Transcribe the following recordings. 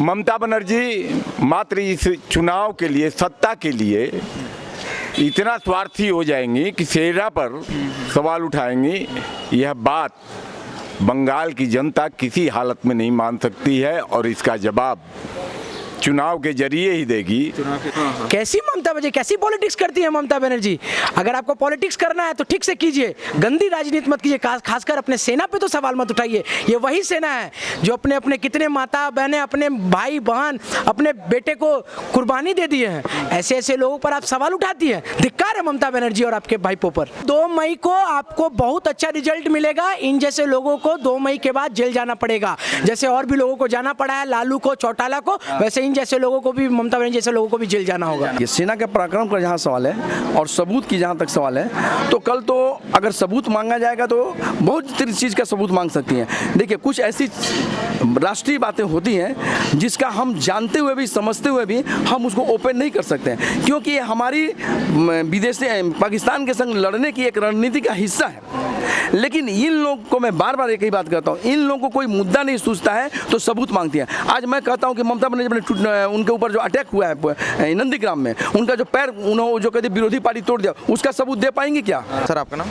ममता बनर्जी मात्र इस चुनाव के लिए, सत्ता के लिए इतना स्वार्थी हो जाएंगी कि सेना पर सवाल उठाएंगी। यह बात बंगाल की जनता किसी हालत में नहीं मान सकती है और इसका जवाब चुनाव के जरिए ही देगी। कैसी ममता बनर्जी, कैसी पॉलिटिक्स करती है ममता बनर्जी। अगर आपको पॉलिटिक्स करना है तो ठीक से कीजिए, गंदी राजनीति मत कीजिए, खासकर अपने सेना पे तो सवाल मत उठाइए। ये वही सेना है जो अपने अपने कितने माता बहनें, अपने भाई बहन, अपने बेटे को कुर्बानी दे दिए हैं। ऐसे ऐसे लोगों पर आप सवाल उठाती है। धिक्कार है ममता बनर्जी और आपके भाईपों पर। 2 मई को आपको बहुत अच्छा रिजल्ट मिलेगा। इन जैसे लोगों को 2 मई के बाद जेल जाना पड़ेगा। जैसे और भी लोगों को जाना पड़ा है, लालू को, चौटाला को, वैसे इन जैसे लोगों को भी, ममता बनर्जी जैसे लोगों को भी जेल जाना होगा। ये सेना के पराक्रम का जहाँ सवाल है और सबूत की जहाँ तक सवाल है, तो कल तो अगर सबूत मांगा जाएगा तो बहुत चीज़ का सबूत मांग सकती हैं। देखिए, कुछ ऐसी राष्ट्रीय बातें होती हैं जिसका हम जानते हुए भी, समझते हुए भी हम उसको ओपन नहीं कर सकते हैं, क्योंकि ये हमारी विदेश पाकिस्तान के संग लड़ने की एक रणनीति का हिस्सा है। लेकिन इन लोगों को मैं बार बार एक ही बात कहता हूँ, इन लोगों को कोई मुद्दा नहीं सूझता है तो सबूत मांगती है। आज मैं कहता हूँ कि ममता बनर्जी ने उनके ऊपर जो अटैक हुआ है नंदीग्राम में, उनका जो पैर उन्होंने जो कहते विरोधी पार्टी तोड़ दिया, उसका सबूत दे पाएंगे क्या? सर, आपका नाम?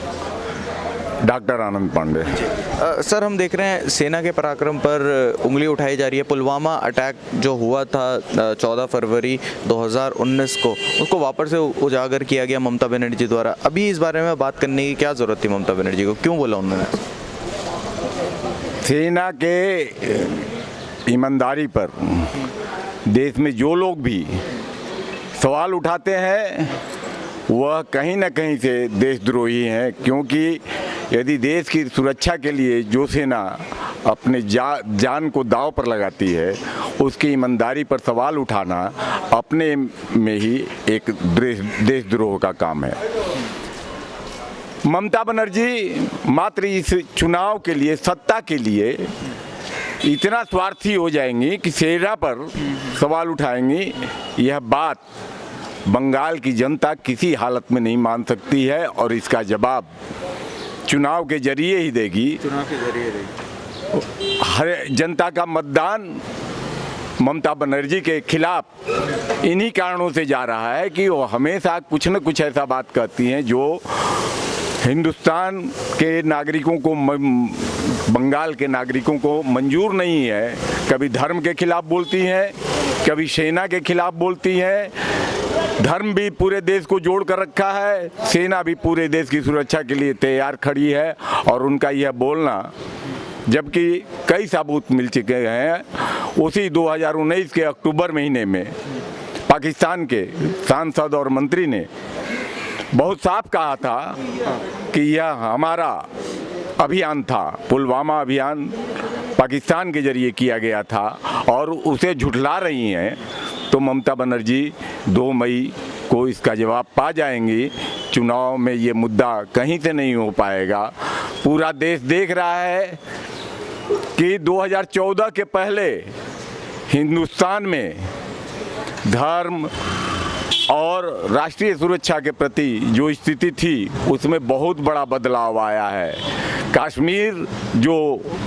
डॉक्टर आनंद पांडे। सर, हम देख रहे हैं सेना के पराक्रम पर उंगली उठाई जा रही है। पुलवामा अटैक जो हुआ था 14 फरवरी 2019 को, उसको वापस से उजागर किया गया ममता बनर्जी द्वारा। अभी इस बारे में बात करने की क्या ज़रूरत थी ममता बनर्जी को? क्यों बोला उन्होंने? सेना के ईमानदारी पर देश में जो लोग भी सवाल उठाते हैं वह कहीं ना कहीं से देशद्रोही हैं, क्योंकि यदि देश की सुरक्षा के लिए जो सेना अपने जान को दांव पर लगाती है, उसकी ईमानदारी पर सवाल उठाना अपने में ही एक देशद्रोह का काम है। ममता बनर्जी मात्र इस चुनाव के लिए, सत्ता के लिए इतना स्वार्थी हो जाएंगी कि सेना पर सवाल उठाएंगी। यह बात बंगाल की जनता किसी हालत में नहीं मान सकती है और इसका जवाब चुनाव के जरिए ही देगी। हर जनता का मतदान ममता बनर्जी के खिलाफ इन्हीं कारणों से जा रहा है कि वो हमेशा कुछ न कुछ ऐसा बात कहती हैं जो हिंदुस्तान के नागरिकों को, बंगाल के नागरिकों को मंजूर नहीं है। कभी धर्म के खिलाफ बोलती हैं, कभी सेना के खिलाफ बोलती हैं। धर्म भी पूरे देश को जोड़ कर रखा है, सेना भी पूरे देश की सुरक्षा के लिए तैयार खड़ी है। और उनका यह बोलना, जबकि कई सबूत मिल चुके हैं, उसी 2019 के अक्टूबर महीने में पाकिस्तान के सांसद और मंत्री ने बहुत साफ कहा था कि यह हमारा अभियान था, पुलवामा अभियान पाकिस्तान के जरिए किया गया था और उसे झुठला रही हैं। तो ममता बनर्जी 2 मई को इसका जवाब पा जाएंगी। चुनाव में ये मुद्दा कहीं से नहीं हो पाएगा। पूरा देश देख रहा है कि 2014 के पहले हिंदुस्तान में धर्म और राष्ट्रीय सुरक्षा के प्रति जो स्थिति थी उसमें बहुत बड़ा बदलाव आया है। कश्मीर जो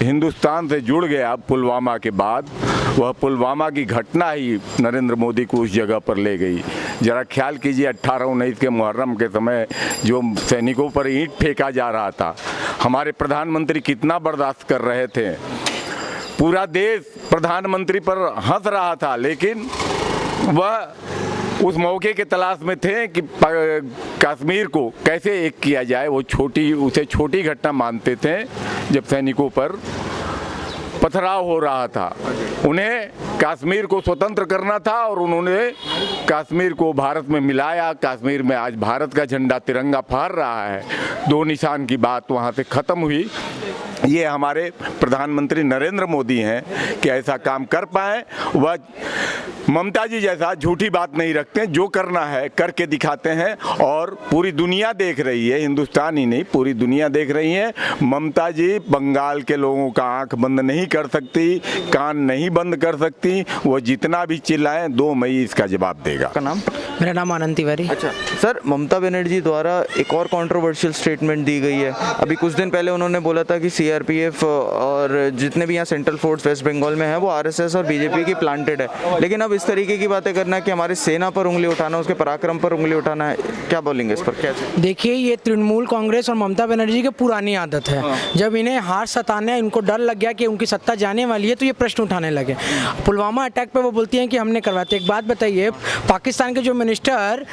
हिंदुस्तान से जुड़ गया पुलवामा के बाद, वह पुलवामा की घटना ही नरेंद्र मोदी को उस जगह पर ले गई। जरा ख्याल कीजिए, 18-19 के मुहर्रम के समय जो सैनिकों पर ईंट फेंका जा रहा था, हमारे प्रधानमंत्री कितना बर्दाश्त कर रहे थे। पूरा देश प्रधानमंत्री पर हंस रहा था, लेकिन वह उस मौके के तलाश में थे कि कश्मीर को कैसे एक किया जाए। वो उसे छोटी घटना मानते थे जब सैनिकों पर पथराव हो रहा था। उन्हें कश्मीर को स्वतंत्र करना था और उन्होंने कश्मीर को भारत में मिलाया। कश्मीर में आज भारत का झंडा, तिरंगा फहर रहा है। 2 निशान की बात वहाँ से ख़त्म हुई। ये हमारे प्रधानमंत्री नरेंद्र मोदी हैं कि ऐसा काम कर पाए। वह ममता जी जैसा झूठी बात नहीं रखते, जो करना है करके दिखाते हैं और पूरी दुनिया देख रही है, हिंदुस्तान ही नहीं पूरी दुनिया देख रही है। ममता जी बंगाल के लोगों का आंख बंद नहीं कर सकती, कान नहीं बंद कर सकती। वो जितना भी चिल्लाएं, 2 मई इसका जवाब देगा। का नाम? मेरा नाम आनंद तिवारी। अच्छा सर, ममता बनर्जी द्वारा एक और कंट्रोवर्शियल स्टेटमेंट दी गई है। अभी कुछ दिन पहले उन्होंने बोला था कि सीआरपीएफ और जितने भी यहाँ सेंट्रल फोर्स वेस्ट बंगाल में है वो आरएसएस और बीजेपी की प्लांटेड है, लेकिन अब इस तरीके की बातें करना कि हमारी सेना पर उंगली उठाना, उसके पराक्रम पर उंगली उठाना है, क्या बोलेंगे इस पर? क्या देखिए, ये तृणमूल कांग्रेस और ममता बनर्जी की पुरानी आदत है। जब इन्हें हार सताने, इनको डर लग गया कि उनकी सत्ता जाने वाली है, तो ये प्रश्न उठाने लगे। पुलवामा अटैक पे वो बोलती हैं कि हमने करवाया। तो एक बात बताइए, पाकिस्तान के जो मिनिस्टर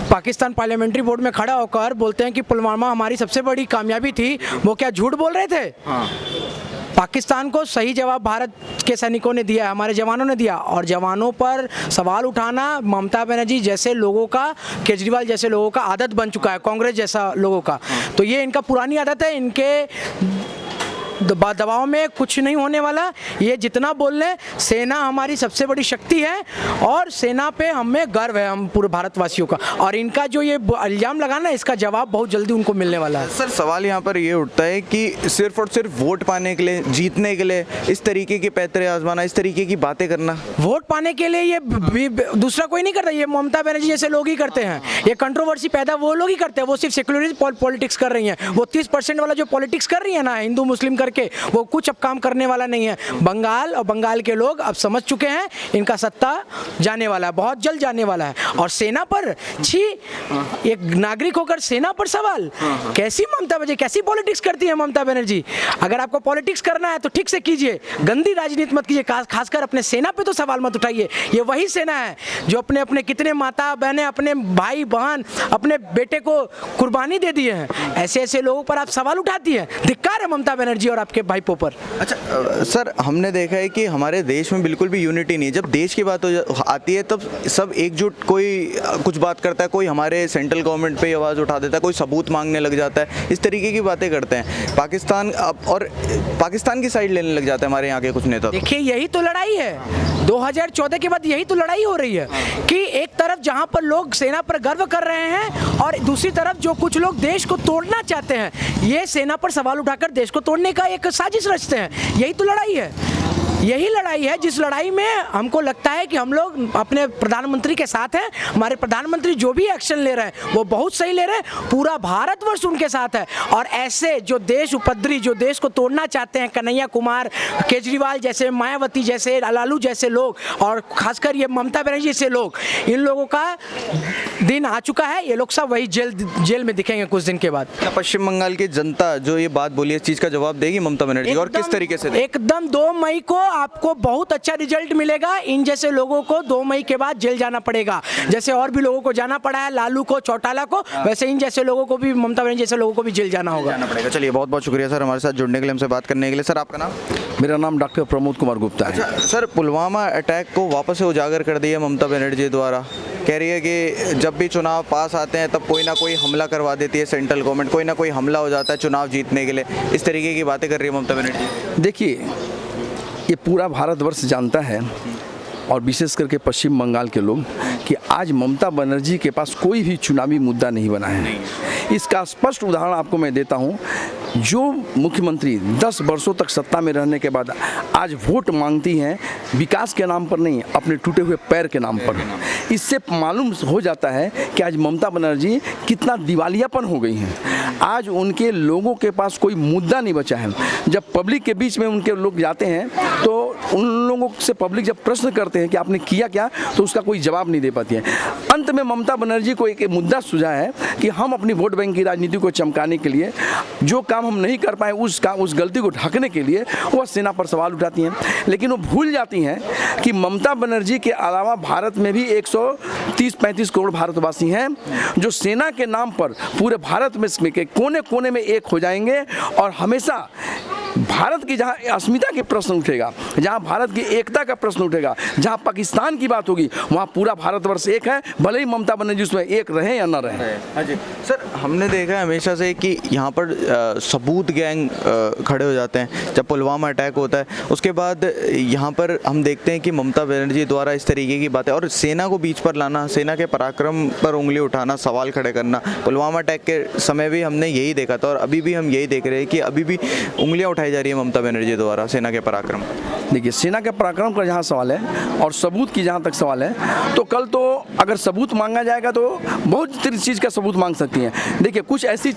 पाकिस्तान पार्लियामेंट्री बोर्ड में खड़ा होकर बोलते हैं कि पुलवामा हमारी सबसे बड़ी कामयाबी थी, वो क्या झूठ बोल रहे थे? पाकिस्तान को सही जवाब भारत के सैनिकों ने दिया, हमारे जवानों ने दिया। और जवानों पर सवाल उठाना ममता बनर्जी जैसे लोगों का, केजरीवाल जैसे लोगों का आदत बन चुका है, कांग्रेस जैसा लोगों का। तो ये इनका पुरानी आदत है। इनके दबाव में कुछ नहीं होने वाला। ये जितना बोल लें, सेना हमारी सबसे बड़ी शक्ति है और सेना पे हमें गर्व है, हम पूरे भारतवासियों का। और इनका जो ये इल्ज़ाम लगाना, इसका जवाब बहुत जल्दी उनको मिलने वाला है। सर, सवाल यहाँ पर ये उठता है कि सिर्फ और सिर्फ वोट पाने के लिए, जीतने के लिए इस तरीके के पैतरे आजमाना, इस तरीके की बातें करना, वोट पाने के लिए ये दूसरा कोई नहीं करता। ये ममता बनर्जी जैसे लोग ही करते हैं। ये कंट्रोवर्सी पैदा वो लोग ही करते हैं। वो सिर्फ सेक्युलरिस्ट पॉलिटिक्स कर रही हैं। वो 30% वाला जो पॉलिटिक्स कर रही है ना, हिंदू मुस्लिम करके, वो कुछ अब काम करने वाला नहीं है। बंगाल और बंगाल के लोग अब समझ चुके हैं इनका सत्ता जाने वाला है, बहुत जल्द जाने वाला है। और सेना पर, छी, एक नागरिक होकर सेना पर सवाल, कैसी ममता बनर्जी, कैसी पॉलिटिक्स करती है ममता बनर्जी? अगर आपको पॉलिटिक्स करना है तो ठीक से कीजिए, गंदी राजनीति मत कीजिए। खासकर अपने सेना पे तो सवाल मत उठाइए। ये वही सेना है जो अपने अपने कितने माता बहनें, अपने भाई बहन, अपने बेटे को कुर्बानी दे दिए हैं। ऐसे ऐसे लोगों पर आप सवाल उठाती हैं। धिक्कार है ममता बनर्जी और आपके भाई पर। अच्छा सर, हमने देखा है कि हमारे देश में बिल्कुल भी यूनिटी नहीं है। जब देश की बात आती है तब सब एकजुट, कोई कुछ बात करता है, कोई हमारे सेंट्रल गवर्नमेंट पे आवाज़ उठा देता है, कोई सबूत मांगने लग जाता है, इस तरीके की बातें करते हैं। पाकिस्तान की साइड लेने लग जाते हैं हमारे यहाँ के कुछ नेता। देखिए, यही तो लड़ाई है। 2014 के बाद यही तो लड़ाई हो रही है कि एक तरफ जहां पर लोग सेना पर गर्व कर रहे हैं और दूसरी तरफ जो कुछ लोग देश को तोड़ना चाहते हैं, ये सेना पर सवाल उठाकर देश को तोड़ने का एक साजिश रचते हैं। यही तो लड़ाई है। यही लड़ाई है जिस लड़ाई में हमको लगता है कि हम लोग अपने प्रधानमंत्री के साथ हैं। हमारे प्रधानमंत्री जो भी एक्शन ले रहे हैं वो बहुत सही ले रहे हैं। पूरा भारतवर्ष उनके साथ है। और ऐसे जो देश उपद्रवी, जो देश को तोड़ना चाहते हैं, कन्हैया कुमार, केजरीवाल जैसे, मायावती जैसे, लालू जैसे लोग, और खासकर ये ममता बनर्जी जैसे लोग, इन लोगों का दिन आ चुका है। ये लोग सब वही जेल में दिखेंगे कुछ दिन के बाद। क्या पश्चिम बंगाल की जनता जो ये बात बोली, इस चीज़ का जवाब देगी ममता बनर्जी, और किस तरीके से? एकदम 2 मई को आपको बहुत अच्छा रिजल्ट मिलेगा। इन जैसे लोगों को 2 मई के बाद जेल जाना पड़ेगा। जैसे और भी लोगों को जाना पड़ा है, लालू को, चौटाला को, वैसे इन जैसे लोगों को भी, ममता बनर्जी जैसे लोगों को भी जेल जाना होगा। चलिए, बहुत बहुत शुक्रिया सर हमारे साथ जुड़ने के लिए, हमसे बात करने के लिए। सर, आपका नाम? मेरा नाम डॉक्टर प्रमोद कुमार गुप्ता है। अच्छा सर, पुलवामा अटैक को वापस से उजागर कर दिया ममता बनर्जी द्वारा। कह रही है कि जब भी चुनाव पास आते हैं तब कोई ना कोई हमला करवा देती है सेंट्रल गवर्नमेंट, कोई ना कोई हमला हो जाता है चुनाव जीतने के लिए। इस तरीके की बातें कर रही है ममता बनर्जी। देखिए, ये पूरा भारतवर्ष जानता है और विशेष करके पश्चिम बंगाल के लोग कि आज ममता बनर्जी के पास कोई भी चुनावी मुद्दा नहीं बना है। इसका स्पष्ट उदाहरण आपको मैं देता हूं। जो मुख्यमंत्री 10 वर्षों तक सत्ता में रहने के बाद आज वोट मांगती हैं विकास के नाम पर नहीं, अपने टूटे हुए पैर के नाम पर, इससे मालूम हो जाता है कि आज ममता बनर्जी कितना दिवालियापन हो गई हैं। आज उनके लोगों के पास कोई मुद्दा नहीं बचा है। जब पब्लिक के बीच में उनके लोग जाते हैं तो उन लोगों से पब्लिक जब प्रश्न करते हैं कि आपने किया क्या, तो उसका कोई जवाब नहीं दे पाती है। अंत में ममता बनर्जी को एक मुद्दा सूझा है कि हम अपनी वोट बैंक की राजनीति को चमकाने के लिए जो काम हम नहीं कर पाए, उस गलती को ढकने के लिए वह सेना पर सवाल उठाती हैं। लेकिन वो भूल जाती हैं कि ममता बनर्जी के अलावा भारत में भी 130-135 करोड़ भारतवासी हैं जो सेना के नाम पर पूरे भारत में के कोने कोने में एक हो जाएंगे। और हमेशा भारत की जहाँ अस्मिता के प्रश्न उठेगा, जहाँ भारत की एकता का प्रश्न उठेगा, जहाँ पाकिस्तान की बात होगी, वहाँ पूरा भारतवर्ष एक है, भले ही ममता बनर्जी उसमें एक रहे या न रहे। हाँ जी सर, हमने देखा है हमेशा से कि यहाँ पर सबूत गैंग खड़े हो जाते हैं जब पुलवामा अटैक होता है। उसके बाद यहाँ पर हम देखते हैं कि ममता बनर्जी द्वारा इस तरीके की बातें और सेना को बीच पर लाना, सेना के पराक्रम पर उंगली उठाना, सवाल खड़े करना। पुलवामा अटैक के समय भी हमने यही देखा था और अभी भी हम यही देख रहे हैं कि अभी भी उंगलियाँ उठाई जा रही है ममता बनर्जी द्वारा सेना के पराक्रम? देखिए, सेना के पराक्रम का जहाँ सवाल है और सबूत की जहाँ तक सवाल है, तो कल तो अगर सबूत मांगा जाएगा तो बहुत चीज़ का सबूत मांग सकती हैं। देखिए, कुछ ऐसी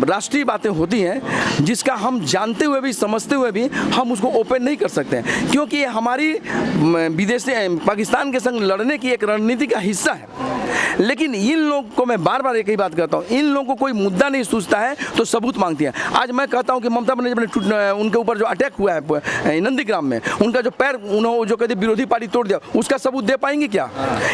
राष्ट्रीय बातें होती हैं जिसका हम जानते हुए भी, समझते हुए भी हम उसको ओपन नहीं कर सकते हैं, क्योंकि ये हमारी विदेशी पाकिस्तान के संग लड़ने की एक रणनीति का हिस्सा है। लेकिन इन लोगों को मैं बार बार एक ही बात कहता हूँ, इन लोगों को कोई मुद्दा नहीं सूझता है तो सबूत मांगती है। आज मैं कहता हूँ कि ममता बनर्जी ने उनके ऊपर जो अटैक हुआ है नंदीग्राम में, उनका जो पैर उन्होंने जो कहते विरोधी पार्टी तोड़ दिया, उसका सबूत दे पाएंगे क्या?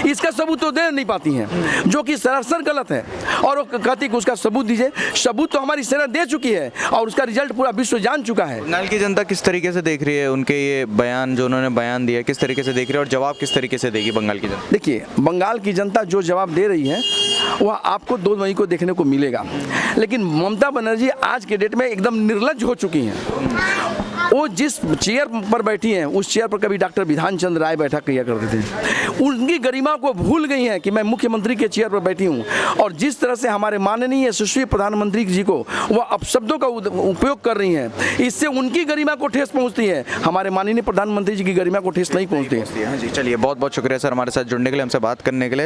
इसका सबूत तो दे नहीं पाती हैं, जो कि सरासर गलत है। और वो कहती कि उसका सबूत दीजिए। सबूत तो हमारी सेना दे चुकी है और उसका रिजल्ट पूरा विश्व जान चुका है। बंगाल की जनता किस तरीके से देख रही है उनके ये बयान, जो उन्होंने बयान दिया, किस तरीके से देख रही है और जवाब किस तरीके से देगी बंगाल की जनता? देखिए, बंगाल की जनता जो जवाब दे रही है वह आपको 2 मई को देखने को मिलेगा। लेकिन ममता बनर्जी आज के डेट में एकदम निर्लज्ज हो चुकी हैं। वो जिस चेयर पर बैठी हैं, उस चेयर पर कभी डॉक्टर विधान चंद्र राय बैठा किया करते थे। उनकी गरिमा को भूल गई हैं कि मैं मुख्यमंत्री के चेयर पर बैठी हूँ। और जिस तरह से हमारे माननीय यशस्वी प्रधानमंत्री जी को वह अपशब्दों का उपयोग कर रही हैं, इससे उनकी गरिमा को ठेस पहुँचती है। हमारे माननीय प्रधानमंत्री जी की गरिमा को ठेस नहीं पहुँचती है। हाँ जी, चलिए, बहुत बहुत शुक्रिया सर हमारे साथ जुड़ने के लिए, हमसे बात करने के लिए।